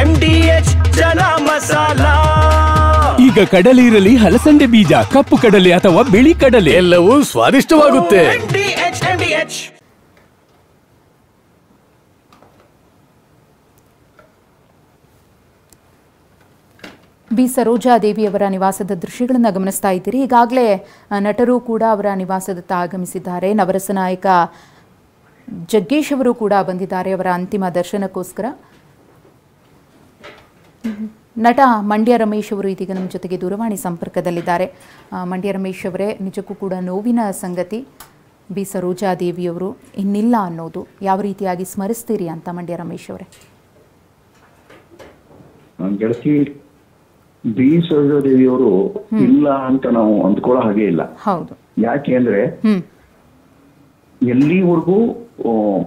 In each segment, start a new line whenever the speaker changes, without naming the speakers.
MDH ಚನ masala.
ಈಗ ಕಡಲೆ ಇರಲಿ, ಹಲಸಂದೆ ಬೀಜ, ಕಪ್ಪು ಕಡಲೆ ಅಥವಾ ಬಿಳಿ ಕಡಲೆ,
ಎಲ್ಲವೂ ಸ್ವಾದಿಷ್ಟವಾಗುತ್ತೆ. MDH.
ಬಿ ಸರೋಜಾದೇವಿಯವರ ನಿವಾಸದ ದೃಶ್ಯಗಳನ್ನು ಗಮನಿಸ್ತಾ ಇದ್ದೀರಿ. ಈಗಾಗಲೇ ನಟರು ಕೂಡ ಅವರ ನಿವಾಸದತ್ತ ಆಗಮಿಸಿದ್ದಾರೆ. ನವರಸ ನಾಯಕ ಜಗ್ಗೇಶ್ ಅವರು ಕೂಡ ಬಂದಿದ್ದಾರೆ ಅವರ ಅಂತಿಮ ದರ್ಶನಕ್ಕೋಸ್ಕರ. ನಟ ಮಂಡ್ಯ ರಮೇಶ್ ಅವರು ಇದೀಗ ನಮ್ಮ ಜೊತೆಗೆ ದೂರವಾಣಿ ಸಂಪರ್ಕದಲ್ಲಿದ್ದಾರೆ. ಮಂಡ್ಯ ರಮೇಶ್ ಅವರೇ, ನಿಜಕ್ಕೂ ಕೂಡ ನೋವಿನ ಸಂಗತಿ, ಬಿ ಸರೋಜಾದೇವಿಯವರು ಇನ್ನಿಲ್ಲ ಅನ್ನೋದು. ಯಾವ ರೀತಿಯಾಗಿ ಸ್ಮರಿಸ್ತೀರಿ ಅಂತ ಮಂಡ್ಯ ರಮೇಶ್ ಅವರೇ?
ಬಿ ಸರೋಜಾದೇವಿಯವರು ಇಲ್ಲ ಅಂತ ನಾವು ಅಂದ್ಕೊಳ್ಳೋ ಹಾಗೆ ಇಲ್ಲ.
ಹೌದು.
ಯಾಕೆ ಅಂದ್ರೆ ಎಲ್ಲಿವರೆಗೂ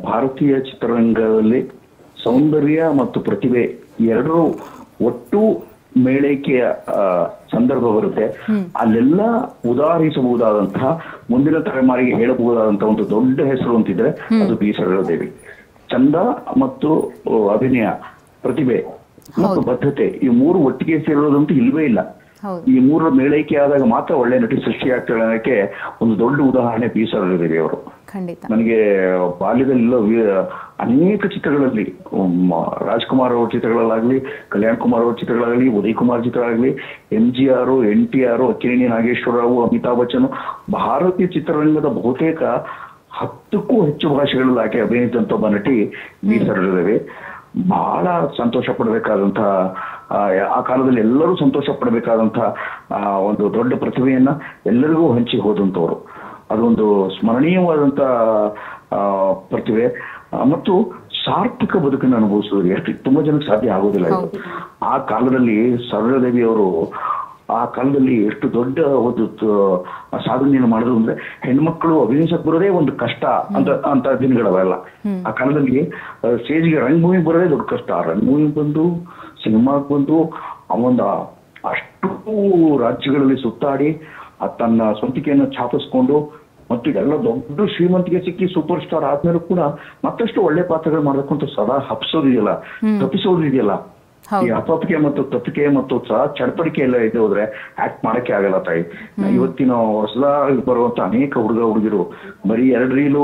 ಭಾರತೀಯ ಚಿತ್ರರಂಗದಲ್ಲಿ ಸೌಂದರ್ಯ ಮತ್ತು ಪ್ರತಿಭೆ ಎರಡರೂ ಒಟ್ಟು ಮೇಳೈಕೆಯ ಸಂದರ್ಭ ಬರುತ್ತೆ, ಅಲ್ಲೆಲ್ಲ ಉದಾಹರಿಸಬಹುದಾದಂತಹ ಮುಂದಿನ ತಲೆಮಾರಿಗೆ ಹೇಳಬಹುದಾದಂತಹ ಒಂದು ದೊಡ್ಡ ಹೆಸರು ಅಂತಿದ್ರೆ ಅದು ಬಿ ಸರೋಜಾದೇವಿ. ಚಂದ ಮತ್ತು ಅಭಿನಯ, ಪ್ರತಿಭೆ ಮತ್ತು ಬದ್ಧತೆ, ಈ ಮೂರು ಒಟ್ಟಿಗೆ ಸೇರೋದಂತೂ ಇಲ್ವೇ ಇಲ್ಲ. ಈ ಮೂರರ ಮೇಳೈಕೆ ಆದಾಗ ಮಾತ್ರ ಒಳ್ಳೆ ನಟಿ ಸೃಷ್ಟಿಯಾಗ್ತಾಳೆ ಅನ್ನೋಕ್ಕೆ ಒಂದು ದೊಡ್ಡ ಉದಾಹರಣೆ ಬಿ ಸರೋಜಾದೇವಿ ಅವರು. ನನಗೆ ಬಾಲ್ಯದಲ್ಲಿಲ್ಲ ಅನೇಕ ಚಿತ್ರಗಳಲ್ಲಿ, ರಾಜ್ಕುಮಾರ್ ಅವ್ರ ಚಿತ್ರಗಳಲ್ಲಾಗ್ಲಿ, ಕಲ್ಯಾಣ್ ಕುಮಾರ್ ಅವ್ರ ಚಿತ್ರಗಳಾಗ್ಲಿ, ಉದಯ್ ಕುಮಾರ್ ಚಿತ್ರಗಳಾಗ್ಲಿ, MGR, NTR, ಅಕ್ಕಿನೇನಿ ನಾಗೇಶ್ವರರಾವ್, ಅಮಿತಾಬ್ ಬಚ್ಚನ್, ಭಾರತೀಯ ಚಿತ್ರರಂಗದ ಬಹುತೇಕ 10ಕ್ಕೂ ಹೆಚ್ಚು ಭಾಷೆಗಳಲ್ಲಿ ಆಕೆ ಅಭಿನಯಿಸಿದಂತ ಒಬ್ಬ ನಟಿ ಬಿ ಸರೋಜಾದೇವಿ. ಬಹಳ ಸಂತೋಷ ಪಡಬೇಕಾದಂತಹ, ಆ ಕಾಲದಲ್ಲಿ ಎಲ್ಲರೂ ಸಂತೋಷ ಪಡಬೇಕಾದಂತಹ ಒಂದು ದೊಡ್ಡ ಪ್ರತಿಭೆಯನ್ನ ಎಲ್ಲರಿಗೂ ಹಂಚಿ ಹೋದಂಥವ್ರು. ಅದೊಂದು ಸ್ಮರಣೀಯವಾದಂತ ಪ್ರತಿಭೆ ಮತ್ತು ಸಾರ್ಥಕ ಬದುಕನ್ನು ಅನುಭವಿಸೋದು ಎಷ್ಟು ತುಂಬಾ ಜನಕ್ಕೆ ಸಾಧ್ಯ ಆಗೋದಿಲ್ಲ. ಆ ಕಾಲದಲ್ಲಿ ಸರೋಜಾದೇವಿ ಅವರು ಆ ಕಾಲದಲ್ಲಿ ಎಷ್ಟು ದೊಡ್ಡ ಒಂದು ಸಾಧನೆಯನ್ನು ಮಾಡಿದ್ರು ಅಂದ್ರೆ ಹೆಣ್ಮಕ್ಳು ಅಭಿನಯಿಸಕ್ ಬರೋದೇ ಒಂದು ಕಷ್ಟ ಅಂತ ದಿನಗಳವೆಲ್ಲ. ಆ ಕಾಲದಲ್ಲಿ ಸ್ಟೇಜ್ಗೆ ರಂಗಭೂಮಿ ಬರೋದೇ ದೊಡ್ಡ ಕಷ್ಟ. ರಂಗಭೂಮಿ ಬಂದು ಸಿನಿಮಾಗೆ ಬಂದು ಅವೊಂದು ಅಷ್ಟು ರಾಜ್ಯಗಳಲ್ಲಿ ಸುತ್ತಾಡಿ ತನ್ನ ಸ್ವಂತಿಕೆಯನ್ನು ಛಾಪಿಸ್ಕೊಂಡು ಮತ್ತು ಇದೆಲ್ಲ ದೊಡ್ಡ ಶ್ರೀಮಂತಿಗೆ ಸಿಕ್ಕಿ ಸೂಪರ್ ಸ್ಟಾರ್ ಆದ್ಮೇಲೂ ಕೂಡ ಮತ್ತಷ್ಟು ಒಳ್ಳೆ ಪಾತ್ರಗಳು ಮಾಡಬೇಕು ಸದಾ ಹಬ್ಸೋದಿದೆಯಲ್ಲ, ತಪ್ಪಿಸೋದಿದೆಯಲ್ಲ, ಈ ಅಪಪಿಕೆ ಮತ್ತು ತಪ್ಪಿಕೆ ಮತ್ತು ಚಡಪಡಿಕೆ ಎಲ್ಲ ಇದೆ ಹೋದ್ರೆ ಆಕ್ಟ್ ಮಾಡಕ್ಕೆ ಆಗಲ್ಲ ತಾಯಿ. ಇವತ್ತಿನ ಹೊಸದಾಗಿ ಬರುವಂತ ಅನೇಕ ಹುಡುಗಿರು ಬರೀ 2 ರೀಲು,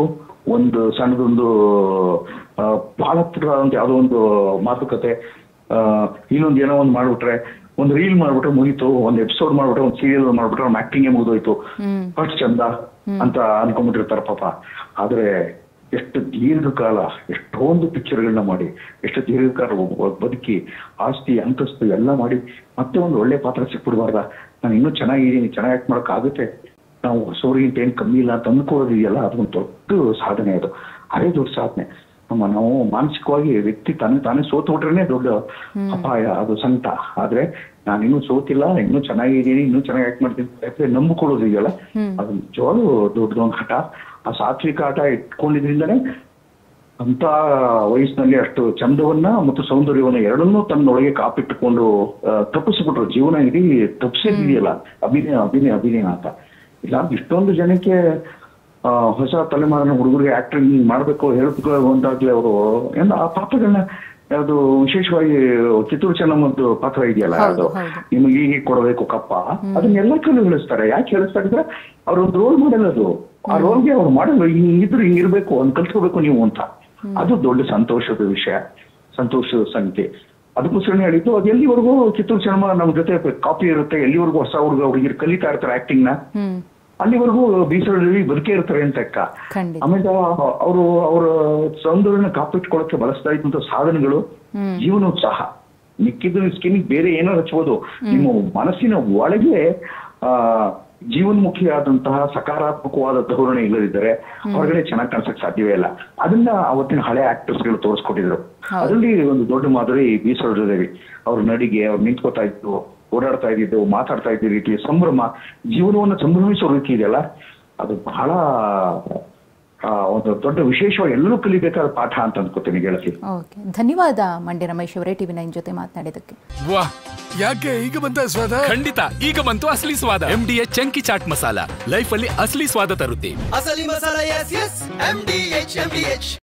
ಒಂದು ಸಣ್ಣದೊಂದು ಬಹಳ ಪುಟ್ಟದಂತ ಯಾವುದೋ ಒಂದು ಮಾತುಕತೆ, ಇನ್ನೊಂದು ಏನೋ ಒಂದು ಮಾಡ್ಬಿಟ್ರೆ, ಒಂದು ರೀಲ್ ಮಾಡ್ಬಿಟ್ರೆ ಮುಗೀತು, ಒಂದು ಎಪಿಸೋಡ್ ಮಾಡ್ಬಿಟ್ರೆ, ಒಂದು ಸೀರಿಯಲ್ ಮಾಡ್ಬಿಟ್ರೆ ಅವ್ನ ಆಕ್ಟಿಂಗ್ ಮುಗಿದೋಯ್ತು, ಅಷ್ಟು ಚಂದ ಅಂತ ಅನ್ಕೊಂಡ್ಬಿಟ್ಟಿರ್ತಾರ ಪಾಪ. ಆದ್ರೆ ಎಷ್ಟು ದೀರ್ಘಕಾಲ ಎಷ್ಟೊಂದು ಪಿಕ್ಚರ್ಗಳನ್ನ ಮಾಡಿ, ಎಷ್ಟು ದೀರ್ಘಕಾಲ ಬದುಕಿ, ಆಸ್ತಿ ಅಂತಸ್ತು ಎಲ್ಲ ಮಾಡಿ ಮತ್ತೆ ಒಂದು ಒಳ್ಳೆ ಪಾತ್ರ ಸಿಕ್ಬಿಡ್ಬಾರ್ದ? ನಾನು ಇನ್ನೂ ಚೆನ್ನಾಗಿದ್ದೀನಿ, ಚೆನ್ನಾಗಿ ಆಕ್ಟ್ ಮಾಡಕ್ ಆಗುತ್ತೆ, ನಾವು ಹೊಸವ್ರಿಗಿಂತ ಏನ್ ಕಮ್ಮಿ ಇಲ್ಲ ಅಂತ ಅಂದ್ಕೊಳ್ಳೋದಿದೆಯಲ್ಲ, ಅದೊಂದು ದೊಡ್ಡ ಸಾಧನೆ. ಅದು ಅದೇ ದೊಡ್ಡ ಸಾಧನೆ. ನಾವು ಮಾನಸಿಕವಾಗಿ ವ್ಯಕ್ತಿ ತಾನೇ ಸೋತು ಬಿಟ್ರೇನೆ ದೊಡ್ಡ ಅಪಾಯ, ಅದು ಸಂಕಟ. ಆದ್ರೆ ನಾನು ಇನ್ನೂ ಸೋತಿಲ್ಲ, ಇನ್ನೂ ಚೆನ್ನಾಗಿದ್ದೀನಿ, ಇನ್ನೂ ಚೆನ್ನಾಗಿ ಆಕ್ಟ್ ಮಾಡ್ತೀನಿ ನಂಬಿಕೊಳ್ಳೋದಿದೆಯಲ್ಲ, ಅದು ನಿಜವಾಗ್ಲೂ ದೊಡ್ಡದೊಂದು ಹಠ. ಆ ಸಾತ್ವಿಕ ಆಟ ಇಟ್ಕೊಂಡಿದ್ರಿಂದನೇ ಅಂತ ವಯಸ್ಸಿನಲ್ಲಿ ಅಷ್ಟು ಚಂದವನ್ನ ಮತ್ತು ಸೌಂದರ್ಯವನ್ನ ಎರಡನ್ನೂ ತನ್ನೊಳಗೆ ಕಾಪಿಟ್ಟುಕೊಂಡು ತಪ್ಪಿಸ್ಬಿಟ್ರು. ಜೀವನ ಇಡೀ ತಪ್ಪಿಸಿದೆಯಲ್ಲ ಅಭಿನಯ ಅಂತ. ಇಲ್ಲ ಇಷ್ಟೊಂದು ಜನಕ್ಕೆ ಹೊಸ ತಲೆಮಾರಿನ ಹುಡುಗರಿಗೆ ಆಕ್ಟಿಂಗ್ ಮಾಡ್ಬೇಕು ಹೇಳ್ಬೇಕು ಅಂತಾಗ್ಲಿ ಅವರು ಆ ಪಾತ್ರಗಳನ್ನ ಯಾವುದು ವಿಶೇಷವಾಗಿ ಕಿತ್ತೂರು ಚೆನ್ನಮ್ಮದ್ದು ಪಾತ್ರ ಇದೆಯಲ್ಲ, ಅದು ನಿಮಗೆ ಹೀಗೆ ಕೊಡಬೇಕು ಕಪ್ಪ, ಅದನ್ನೆಲ್ಲ ಕಲ್ಲು ಹೇಳಿಸ್ತಾರೆ. ಯಾಕೆ ಹೇಳಿಸ್ತಾರೆ ಅಂದ್ರೆ ಅವ್ರೊಂದು ರೋಲ್ ಮಾಡೆಲ್. ಅದು ಆ ರೋಲ್ಗೆ ಅವ್ರು ಮಾಡಲ್ಲ, ಹಿಂಗಿದ್ರು ಹಿಂಗಿರ್ಬೇಕು ಅಂತ ಕಲ್ತ್ಕೋಬೇಕು ನೀವು ಅಂತ. ಅದು ದೊಡ್ಡ ಸಂತೋಷದ ವಿಷಯ, ಸಂತೋಷದ ಸಂಗತಿ. ಅದಕ್ಕೋಸ್ಕರ ಹೇಳಿದ್ದು ಅದು ಎಲ್ಲಿವರೆಗೂ ಕಿತ್ತೂರು ಚೆನ್ನಮ್ಮ ನಮ್ಮ ಜೊತೆ ಕಾಪಿ ಇರುತ್ತೆ, ಎಲ್ಲಿವರೆಗೂ ಹೊಸ ಹುಡುಗರು ಕಲಿತಾ ಇರ್ತಾರೆ ಆಕ್ಟಿಂಗ್ ನ, ಅಲ್ಲಿವರೆಗೂ ಬಿ ಸರೋಜಾದೇವಿ ಬದುಕೇ ಇರ್ತಾರೆ ಅಂತ ಅಕ್ಕ. ಆಮೇಲೆ ಅವರ ಸೌಂದರ್ಯನ ಕಾಪಿಟ್ಕೊಳ್ಳಕ್ಕೆ ಬಳಸ್ತಾ ಇದ್ದಂತ ಸಾಧನೆಗಳು ಜೀವನೋತ್ಸಾಹ. ಮಿಕ್ಕಿದ್ದು ಸ್ಕಿನ್ ಬೇರೆ ಏನೋ ಹಚ್ಬೋದು, ನಿಮ್ಮ ಮನಸ್ಸಿನ ಒಳಗೆ ಜೀವನ್ಮುಖಿಯಾದಂತಹ ಸಕಾರಾತ್ಮಕವಾದ ಧೋರಣೆ ಇಲ್ಲದಿದ್ದರೆ ಹೊರಗಡೆ ಚೆನ್ನಾಗಿ ಕಾಣಿಸಕ್ ಸಾಧ್ಯವೇ ಇಲ್ಲ. ಅದನ್ನ ಅವತ್ತಿನ ಹಳೆ ಆಕ್ಟರ್ಸ್ ಗಳು ತೋರಿಸ್ಕೊಟ್ಟಿದ್ರು. ಅದರಲ್ಲಿ ಒಂದು ದೊಡ್ಡ ಮಾದರಿ ಬಿ ಸರೋಜಾದೇವಿ. ಅವ್ರ ನಡಿಗೆ, ಅವ್ರು ನಿಂತ್ಕೋತಾ ಇದ್ರು, ಓಡಾಡ್ತಾ ಇದ್ದಿದ್ದು, ಮಾತಾಡ್ತಾ ಇದ್ದ ರೀತಿ, ಸಂಭ್ರಮ, ಜೀವನವನ್ನು ಸಂಭ್ರಮಿಸೋ ರೀತಿ ಇದೆಯಲ್ಲ, ಅದು ಬಹಳ ಒಂದು ದೊಡ್ಡ ವಿಶೇಷವಾಗಿ ಎಲ್ಲರೂ ಕಲಿಬೇಕಾದ ಪಾಠ ಅಂತ ಅನ್ಕೋತೀನಿ ಗೆಳತಿ.
ಧನ್ಯವಾದ ಮಂಡ್ಯ ರಮೇಶ್ ಅವರೇ TV9 ಜೊತೆ ಮಾತನಾಡಿದಕ್ಕೆ.
ವಾಹ್, ಯಾಕೆ ಈಗ ಬಂತ ಸ್ವಾದ?
ಖಂಡಿತ ಈಗ ಬಂತು ಅಸಲಿ ಸ್ವಾದ. MDH chunky chaat masala life ಅಲ್ಲಿ ಅಸಲಿ ಸ್ವಾದ ತರುತ್ತೆ.
ಅಸಲಿ ಮಸಾಲ, MDH.